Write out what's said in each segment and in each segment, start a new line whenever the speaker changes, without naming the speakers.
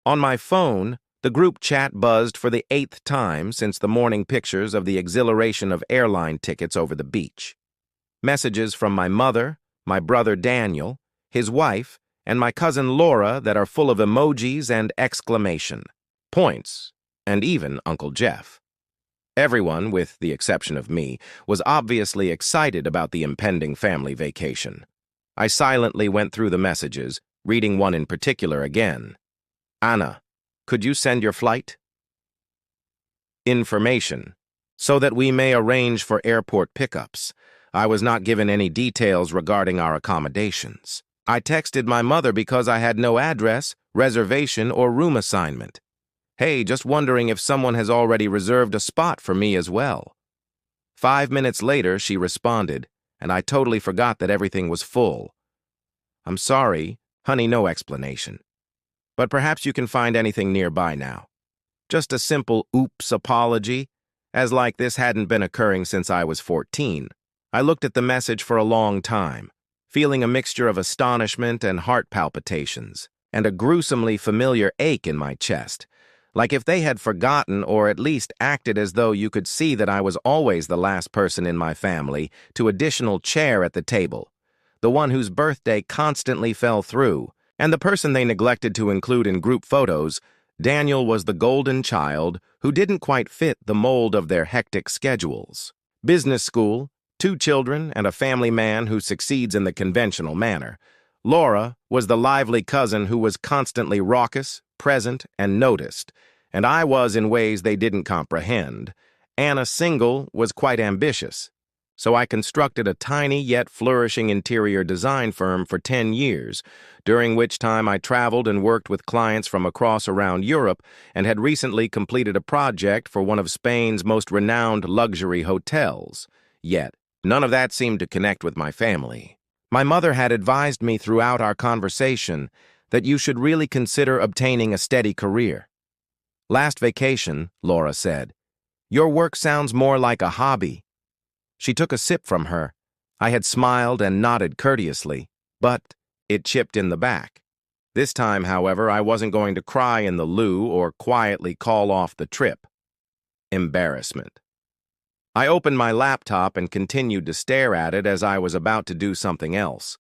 On my phone, the group chat buzzed for the 8th time since the morning pictures of the exhilaration of airline tickets over the beach. Messages from my mother, my brother Daniel, his wife, and my cousin Laura that are full of emojis and exclamation points, and even Uncle Jeff. Everyone, with the exception of me, was obviously excited about the impending family vacation. I silently went through the messages, reading one in particular again. Anna, could you send your flight? Information, so that we may arrange for airport pickups. I was not given any details regarding our accommodations. I texted my mother because I had no address, reservation, or room assignment. Hey, just wondering if someone has already reserved a spot for me as well. 5 minutes later, she responded, and I totally forgot that everything was full. I'm sorry, honey, no explanation. But perhaps you can find anything nearby now. Just a simple oops apology, as like this hadn't been occurring since I was 14. I looked at the message for a long time, feeling a mixture of astonishment and heart palpitations, and a gruesomely familiar ache in my chest, like if they had forgotten or at least acted as though you could see that I was always the last person in my family to additional chair at the table, the one whose birthday constantly fell through, and the person they neglected to include in group photos. Daniel was the golden child who didn't quite fit the mold of their hectic schedules. Business school, 2 children, and a family man who succeeds in the conventional manner. Laura was the lively cousin who was constantly raucous, present, and noticed, and I was in ways they didn't comprehend. Anna single was quite ambitious, so I constructed a tiny yet flourishing interior design firm for 10 years, during which time I traveled and worked with clients from around Europe and had recently completed a project for one of Spain's most renowned luxury hotels. Yet, none of that seemed to connect with my family. My mother had advised me throughout our conversation that you should really consider obtaining a steady career. Last vacation, Laura said, your work sounds more like a hobby. She took a sip from her. I had smiled and nodded courteously, but it chipped in the back. This time, however, I wasn't going to cry in the loo or quietly call off the trip. Embarrassment. I opened my laptop and continued to stare at it as I was about to do something else.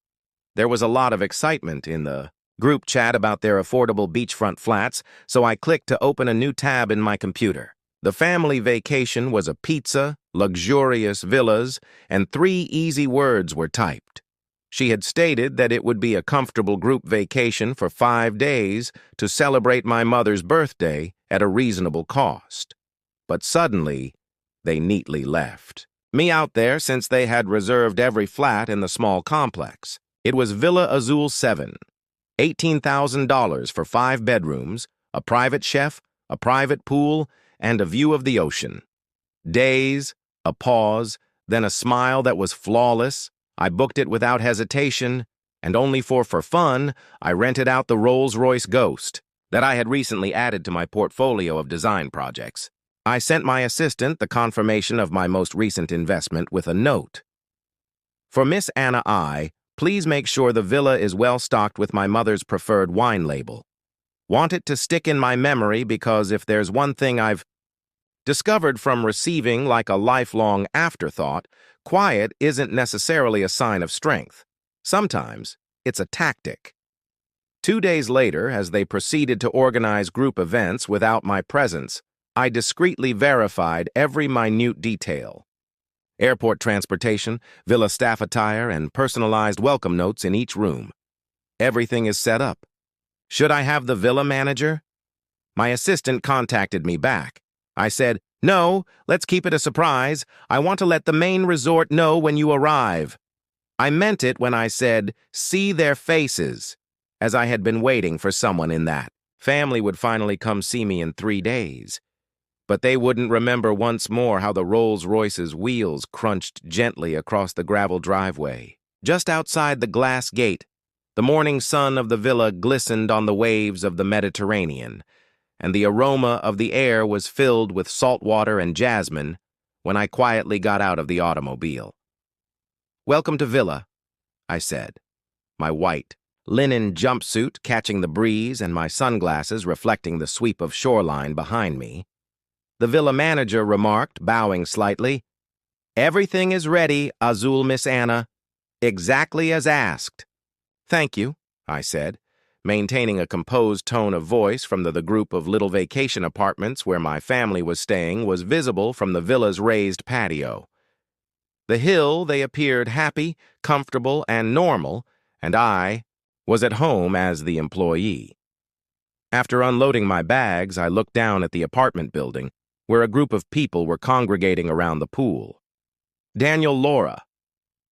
There was a lot of excitement in the group chat about their affordable beachfront flats, so I clicked to open a new tab in my computer. The family vacation was a pizza, luxurious villas, and 3 easy words were typed. She had stated that it would be a comfortable group vacation for 5 days to celebrate my mother's birthday at a reasonable cost. But suddenly, they neatly left me out there since they had reserved every flat in the small complex. It was Villa Azul 7, $18,000 for 5 bedrooms, a private chef, a private pool, and a view of the ocean. Days, a pause, then a smile that was flawless. I booked it without hesitation, and only for fun, I rented out the Rolls-Royce Ghost that I had recently added to my portfolio of design projects. I sent my assistant the confirmation of my most recent investment with a note. For Miss Anna I, please make sure the villa is well stocked with my mother's preferred wine label. Want it to stick in my memory because if there's one thing I've discovered from receiving like a lifelong afterthought, quiet isn't necessarily a sign of strength. Sometimes it's a tactic. 2 days later, as they proceeded to organize group events without my presence, I discreetly verified every minute detail. Airport transportation, villa staff attire, and personalized welcome notes in each room. Everything is set up. Should I have the villa manager? My assistant contacted me back. I said, no, let's keep it a surprise. I want to let the main resort know when you arrive. I meant it when I said, see their faces, as I had been waiting for someone in that. Family would finally come see me in 3 days. But they wouldn't remember once more how the Rolls-Royce's wheels crunched gently across the gravel driveway. Just outside the glass gate, the morning sun of the villa glistened on the waves of the Mediterranean, and the aroma of the air was filled with salt water and jasmine when I quietly got out of the automobile. Welcome to Villa, I said, my white, linen jumpsuit catching the breeze and my sunglasses reflecting the sweep of shoreline behind me. The villa manager remarked, bowing slightly, "Everything is ready, Azul Miss Anna. Exactly as asked." "Thank you," I said, maintaining a composed tone of voice from the group of little vacation apartments where my family was staying was visible from the villa's raised patio. The hill, they appeared happy, comfortable, and normal, and I was at home as the employee. After unloading my bags, I looked down at the apartment building, where a group of people were congregating around the pool. Daniel, Laura.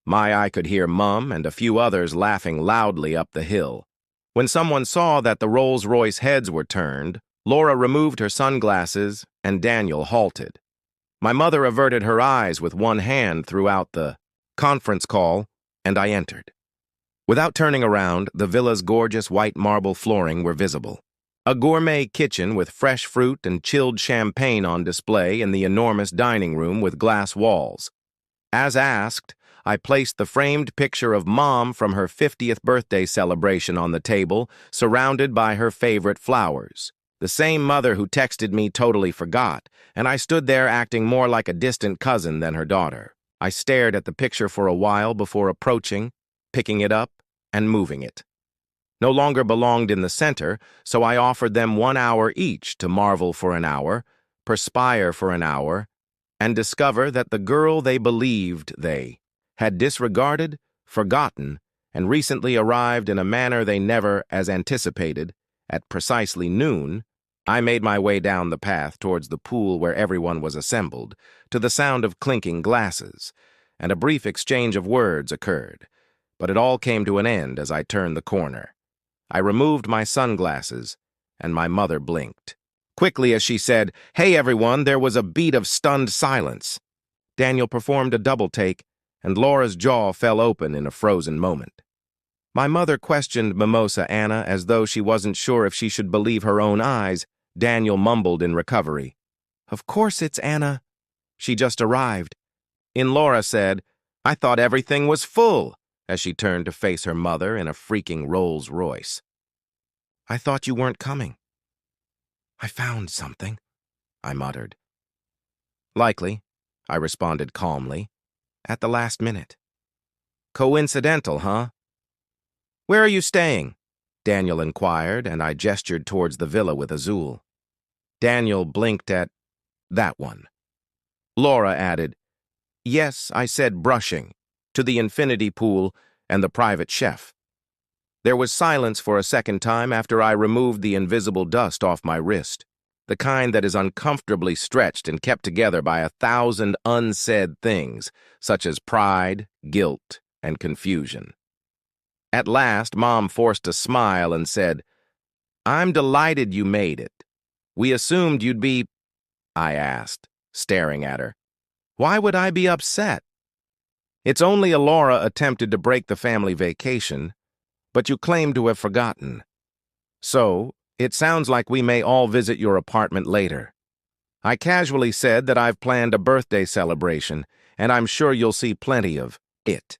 My eye could hear Mum and a few others laughing loudly up the hill. When someone saw that the Rolls-Royce heads were turned, Laura removed her sunglasses and Daniel halted. My mother averted her eyes with one hand throughout the conference call, and I entered. Without turning around, the villa's gorgeous white marble flooring were visible. A gourmet kitchen with fresh fruit and chilled champagne on display in the enormous dining room with glass walls. As asked, I placed the framed picture of Mom from her 50th birthday celebration on the table, surrounded by her favorite flowers. The same mother who texted me totally forgot, and I stood there acting more like a distant cousin than her daughter. I stared at the picture for a while before approaching, picking it up, and moving it. No longer belonged in the center, so I offered them 1 hour each to marvel for an hour, perspire for an hour, and discover that the girl they believed they had disregarded, forgotten, and recently arrived in a manner they never as anticipated. At precisely noon, I made my way down the path towards the pool where everyone was assembled, to the sound of clinking glasses, and a brief exchange of words occurred. But it all came to an end as I turned the corner. I removed my sunglasses, and my mother blinked. Quickly as she said, "Hey everyone," there was a beat of stunned silence. Daniel performed a double take, and Laura's jaw fell open in a frozen moment. My mother questioned Mimosa Anna as though she wasn't sure if she should believe her own eyes. Daniel mumbled in recovery, "Of course it's Anna. She just arrived." Laura said, "I thought everything was full," as she turned to face her mother in a freaking Rolls-Royce. "I thought you weren't coming." "I found something," I muttered. "Likely," I responded calmly, "at the last minute." "Coincidental, huh?" "Where are you staying?" Daniel inquired, and I gestured towards the villa with Azul. Daniel blinked at that one. Laura added, "Yes, I said brushing, to the infinity pool and the private chef." There was silence for a second time after I removed the invisible dust off my wrist, the kind that is uncomfortably stretched and kept together by 1,000 unsaid things, such as pride, guilt, and confusion. At last, Mom forced a smile and said, "I'm delighted you made it. We assumed you'd be—" I asked, staring at her. "Why would I be upset? It's only Laura attempted to break the family vacation, but you claim to have forgotten. So, it sounds like we may all visit your apartment later. I casually said that I've planned a birthday celebration, and I'm sure you'll see plenty of it.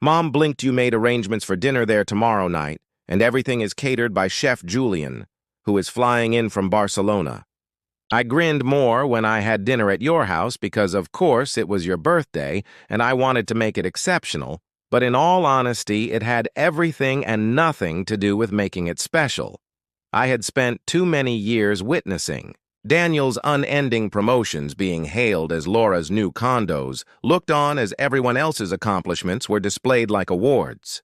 Mom blinked. You made arrangements for dinner there tomorrow night, and everything is catered by Chef Julian, who is flying in from Barcelona. I grinned more when I had dinner at your house because, of course, it was your birthday, and I wanted to make it exceptional, but in all honesty, it had everything and nothing to do with making it special. I had spent too many years witnessing Daniel's unending promotions being hailed as Laura's new condos, looked on as everyone else's accomplishments were displayed like awards.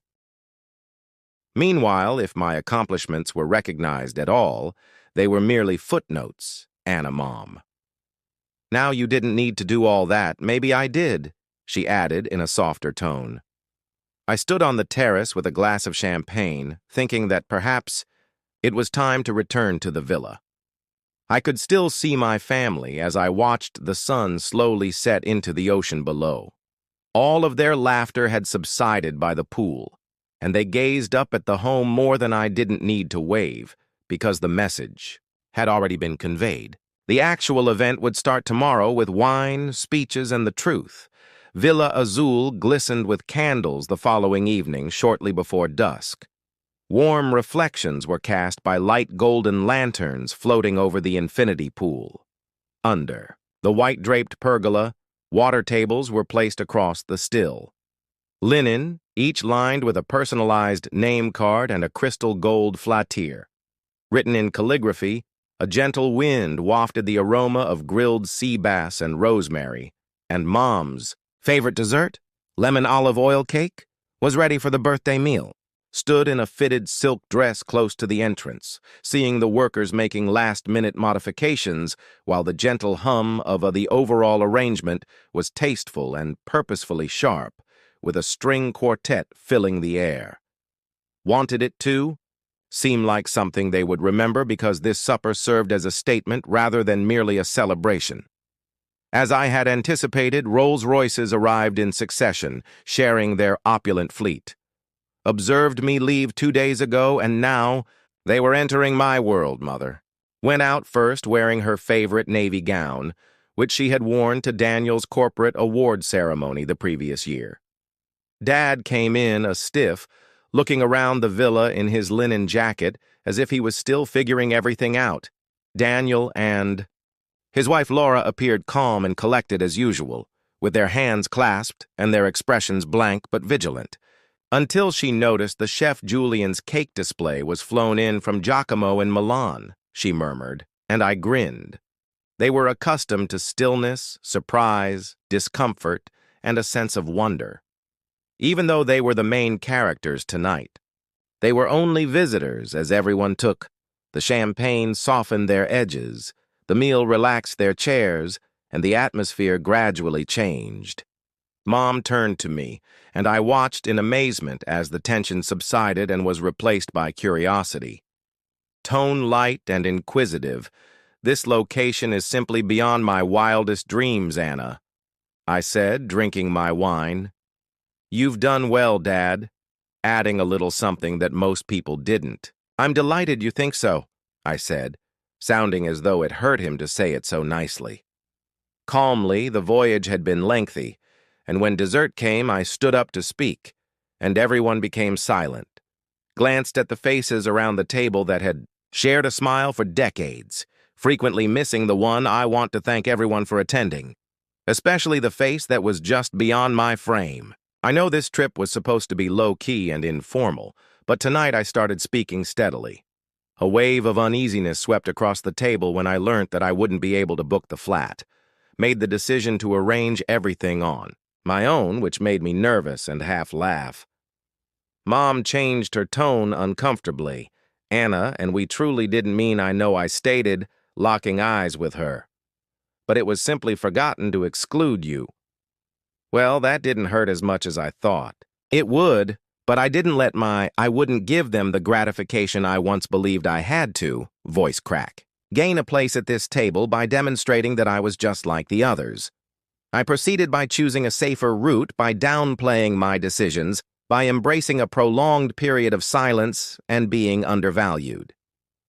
Meanwhile, if my accomplishments were recognized at all, they were merely footnotes, Anna Mom. "Now you didn't need to do all that, maybe I did," she added in a softer tone. I stood on the terrace with a glass of champagne, thinking that perhaps it was time to return to the villa. I could still see my family as I watched the sun slowly set into the ocean below. All of their laughter had subsided by the pool, and they gazed up at the home more than I didn't need to wave, because the message had already been conveyed. The actual event would start tomorrow with wine, speeches, and the truth. Villa Azul glistened with candles the following evening, shortly before dusk. Warm reflections were cast by light golden lanterns floating over the infinity pool. Under the white-draped pergola, water tables were placed across the still. Linen, each lined with a personalized name card and a crystal gold flattier. Written in calligraphy, a gentle wind wafted the aroma of grilled sea bass and rosemary, and Mom's favorite dessert, lemon olive oil cake, was ready for the birthday meal. Stood in a fitted silk dress close to the entrance, seeing the workers making last-minute modifications while the gentle hum of the overall arrangement was tasteful and purposefully sharp, with a string quartet filling the air. Wanted it too? Seemed like something they would remember because this supper served as a statement rather than merely a celebration. As I had anticipated, Rolls-Royces arrived in succession, sharing their opulent fleet. Observed me leave 2 days ago, and now they were entering my world, Mother. Went out first wearing her favorite navy gown, which she had worn to Daniel's corporate award ceremony the previous year. Dad came in a stiff, looking around the villa in his linen jacket as if he was still figuring everything out. Daniel and his wife Laura appeared calm and collected as usual, with their hands clasped and their expressions blank but vigilant. Until she noticed the Chef Julian's cake display was flown in from Giacomo in Milan, she murmured, and I grinned. They were accustomed to stillness, surprise, discomfort, and a sense of wonder. Even though they were the main characters tonight, they were only visitors as everyone took. The champagne softened their edges, the meal relaxed their chairs, and the atmosphere gradually changed. Mom turned to me, and I watched in amazement as the tension subsided and was replaced by curiosity. Tone light and inquisitive, this location is simply beyond my wildest dreams, Anna, I said, drinking my wine. You've done well, Dad, adding a little something that most people didn't. I'm delighted you think so, I said, sounding as though it hurt him to say it so nicely. Calmly, the voyage had been lengthy, and when dessert came, I stood up to speak, and everyone became silent, glanced at the faces around the table that had shared a smile for decades, frequently missing the one I want to thank everyone for attending, especially the face that was just beyond my frame. I know this trip was supposed to be low-key and informal, but tonight I started speaking steadily. A wave of uneasiness swept across the table when I learned that I wouldn't be able to book the flat. Made the decision to arrange everything on my own, which made me nervous and half laugh. Mom changed her tone uncomfortably, Anna, and we truly didn't mean I know I stated, locking eyes with her. But it was simply forgotten to exclude you. Well, that didn't hurt as much as I thought. It would, but I didn't let I wouldn't give them the gratification I once believed I had to, voice crack, gain a place at this table by demonstrating that I was just like the others. I proceeded by choosing a safer route, by downplaying my decisions, by embracing a prolonged period of silence and being undervalued.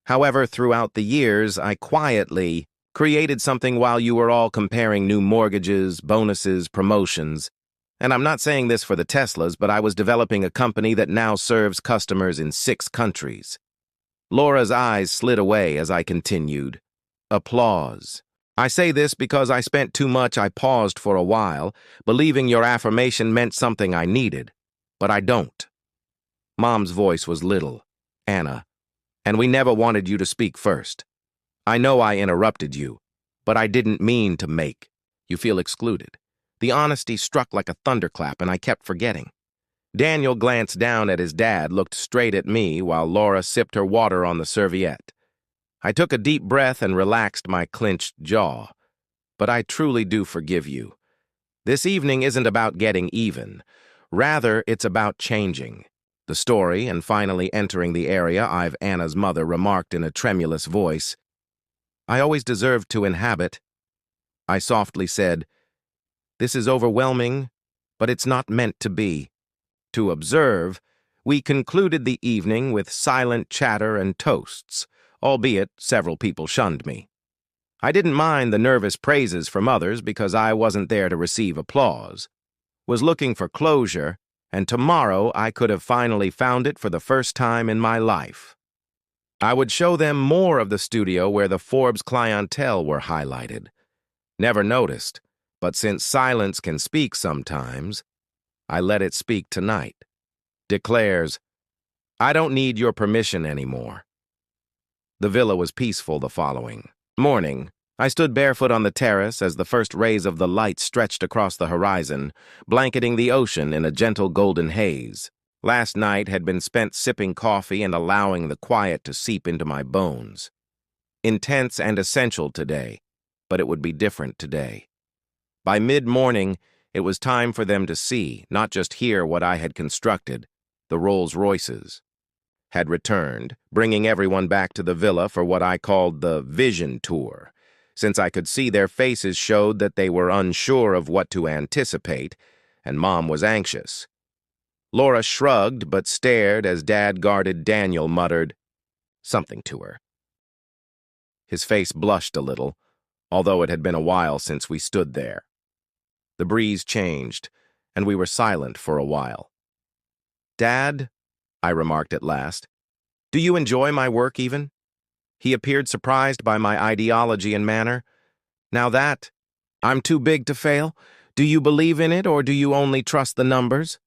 However, throughout the years, I quietly created something while you were all comparing new mortgages, bonuses, promotions. And I'm not saying this for the Teslas, but I was developing a company that now serves customers in 6 countries. Laura's eyes slid away as I continued. Applause. I say this because I spent too much. I paused for a while, believing your affirmation meant something I needed. But I don't. Mom's voice was little. Anna. And we never wanted you to speak first. I know I interrupted you, but I didn't mean to make you feel excluded. The honesty struck like a thunderclap, and I kept forgetting. Daniel glanced down at his dad, looked straight at me, while Laura sipped her water on the serviette. I took a deep breath and relaxed my clenched jaw. But I truly do forgive you. This evening isn't about getting even. Rather, it's about changing. The story, and finally entering the area Anna's mother remarked in a tremulous voice. I always deserved to inhabit. I softly said, This is overwhelming, but it's not meant to be. To observe, we concluded the evening with silent chatter and toasts, albeit several people shunned me. I didn't mind the nervous praises from others because I wasn't there to receive applause. Was looking for closure, and tomorrow I could have finally found it for the first time in my life. I would show them more of the studio where the Forbes clientele were highlighted. Never noticed, but since silence can speak sometimes, I let it speak tonight. Declares, I don't need your permission anymore. The villa was peaceful the following morning. I stood barefoot on the terrace as the first rays of the light stretched across the horizon, blanketing the ocean in a gentle golden haze. Last night had been spent sipping coffee and allowing the quiet to seep into my bones. Intense and essential today, but it would be different today. By mid-morning, it was time for them to see, not just hear what I had constructed. The Rolls-Royces had returned, bringing everyone back to the villa for what I called the vision tour. Since I could see their faces showed that they were unsure of what to anticipate, and Mom was anxious. Laura shrugged but stared as Dad guarded Daniel muttered something to her. His face blushed a little, although it had been a while since we stood there. The breeze changed, and we were silent for a while. Dad, I remarked at last, do you enjoy my work even? He appeared surprised by my ideology and manner. Now that, I'm too big to fail? Do you believe in it or do you only trust the numbers?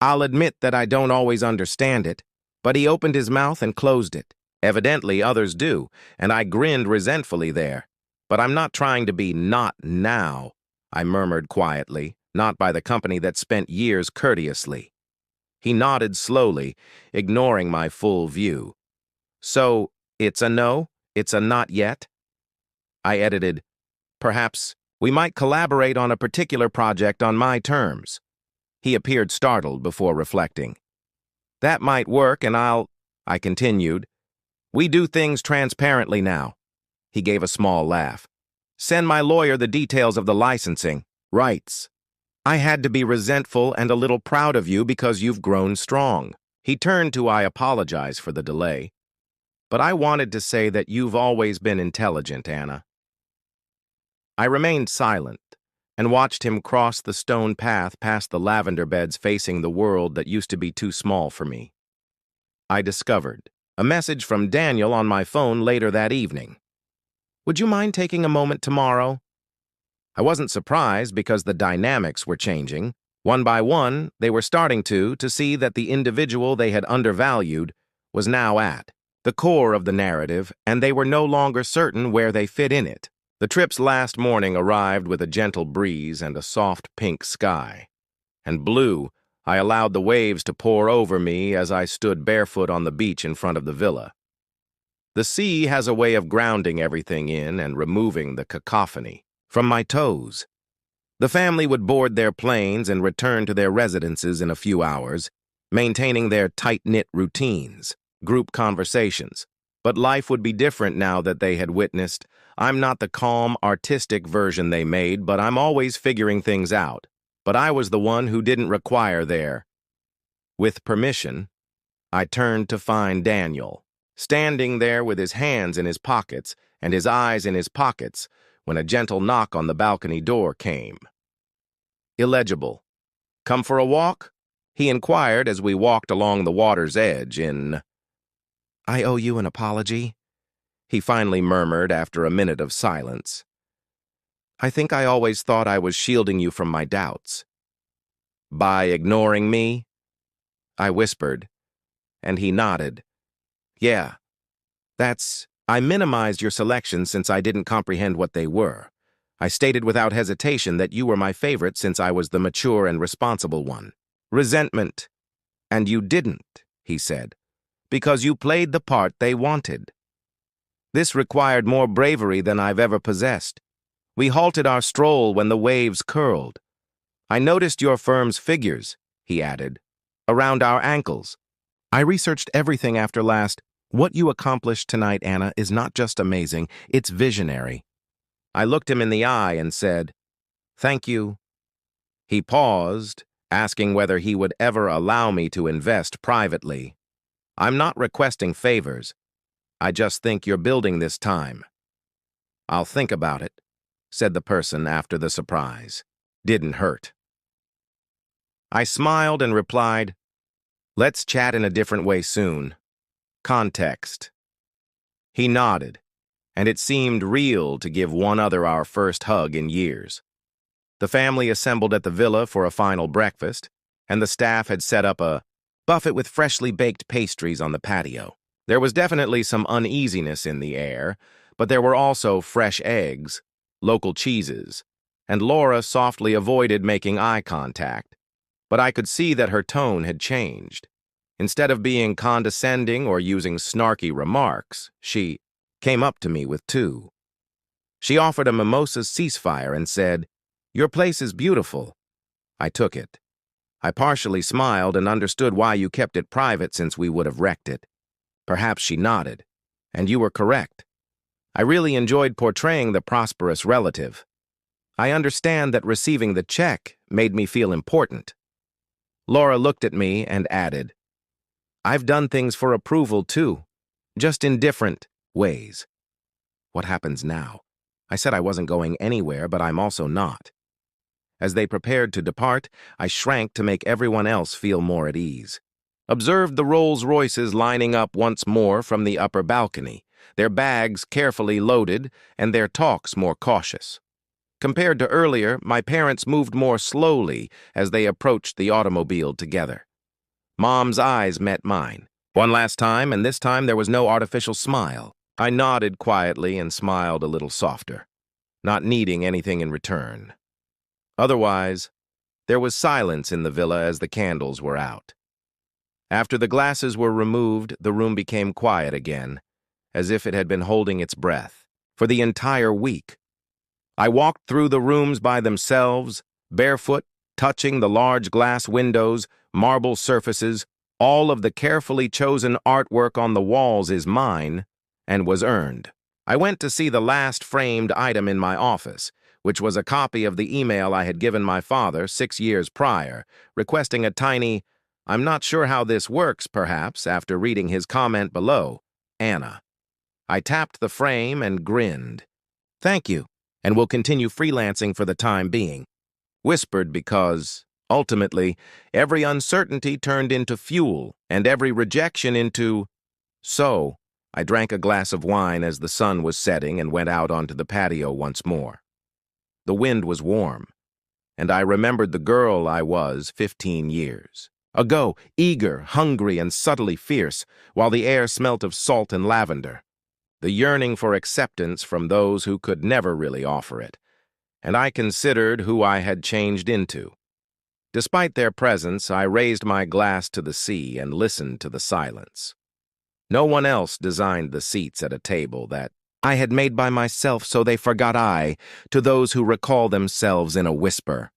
I'll admit that I don't always understand it, but he opened his mouth and closed it. Evidently others do, and I grinned resentfully there. But I'm not trying to be not now, I murmured quietly, not by the company that spent years courteously. He nodded slowly, ignoring my full view. So, it's a no? It's a not yet? I edited, perhaps we might collaborate on a particular project on my terms. He appeared startled before reflecting. That might work, and I continued. We do things transparently now. He gave a small laugh. Send my lawyer the details of the licensing. Rights. I had to be resentful and a little proud of you because you've grown strong. He turned to I apologize for the delay. But I wanted to say that you've always been intelligent, Anna. I remained silent and watched him cross the stone path past the lavender beds facing the world that used to be too small for me. I discovered a message from Daniel on my phone later that evening. Would you mind taking a moment tomorrow? I wasn't surprised because the dynamics were changing. One by one, they were starting to see that the individual they had undervalued was now at the core of the narrative, and they were no longer certain where they fit in it. The trip's last morning arrived with a gentle breeze and a soft pink sky. And blue, I allowed the waves to pour over me as I stood barefoot on the beach in front of the villa. The sea has a way of grounding everything in and removing the cacophony from my toes. The family would board their planes and return to their residences in a few hours, maintaining their tight-knit routines, group conversations. But life would be different now that they had witnessed. I'm not the calm, artistic version they made, but I'm always figuring things out. But I was the one who didn't require their. With permission, I turned to find Daniel, standing there with his hands in his pockets and his eyes in his pockets when a gentle knock on the balcony door came. Illegible. Come for a walk? He inquired as we walked along the water's edge in. I owe you an apology, he finally murmured after a minute of silence. I think I always thought I was shielding you from my doubts. By ignoring me? I whispered, and he nodded. Yeah, I minimized your selections since I didn't comprehend what they were. I stated without hesitation that you were my favorite since I was the mature and responsible one. Resentment. And you didn't, he said, because you played the part they wanted. This required more bravery than I've ever possessed. We halted our stroll when the waves curled. I noticed your firm's figures, he added, around our ankles. I researched everything after last. What you accomplished tonight, Anna, is not just amazing, it's visionary. I looked him in the eye and said, Thank you. He paused, asking whether he would ever allow me to invest privately. I'm not requesting favors. I just think you're building this time. I'll think about it, said the person after the surprise. Didn't hurt. I smiled and replied, "Let's chat in a different way soon. Context." He nodded, and it seemed real to give one another our first hug in years. The family assembled at the villa for a final breakfast, and the staff had set up a buffet with freshly baked pastries on the patio. There was definitely some uneasiness in the air, but there were also fresh eggs, local cheeses, and Laura softly avoided making eye contact. But I could see that her tone had changed. Instead of being condescending or using snarky remarks, she came up to me with two. She offered a mimosa ceasefire and said, "Your place is beautiful." I took it. I partially smiled and understood why you kept it private since we would have wrecked it. Perhaps she nodded. And you were correct. I really enjoyed portraying the prosperous relative. I understand that receiving the check made me feel important. Laura looked at me and added, "I've done things for approval too, just in different ways." What happens now? I said I wasn't going anywhere, but I'm also not. As they prepared to depart, I shrank to make everyone else feel more at ease. Observed the Rolls-Royces lining up once more from the upper balcony, their bags carefully loaded and their talks more cautious. Compared to earlier, my parents moved more slowly as they approached the automobile together. Mom's eyes met mine. One last time, and this time there was no artificial smile. I nodded quietly and smiled a little softer, not needing anything in return. Otherwise, there was silence in the villa as the candles were out. After the glasses were removed, the room became quiet again, as if it had been holding its breath for the entire week. I walked through the rooms by themselves, barefoot, touching the large glass windows, marble surfaces. All of the carefully chosen artwork on the walls is mine and was earned. I went to see the last framed item in my office, which was a copy of the email I had given my father 6 years prior, requesting a tiny, "I'm not sure how this works," perhaps, after reading his comment below, "Anna." I tapped the frame and grinned. "Thank you, and will continue freelancing for the time being." Whispered because, ultimately, every uncertainty turned into fuel and every rejection into... So, I drank a glass of wine as the sun was setting and went out onto the patio once more. The wind was warm, and I remembered the girl I was 15 years ago, eager, hungry, and subtly fierce, while the air smelt of salt and lavender. The yearning for acceptance from those who could never really offer it, and I considered who I had changed into. Despite their presence, I raised my glass to the sea and listened to the silence. No one else designed the seats at a table that I had made by myself, so they forgot to those who recall themselves in a whisper.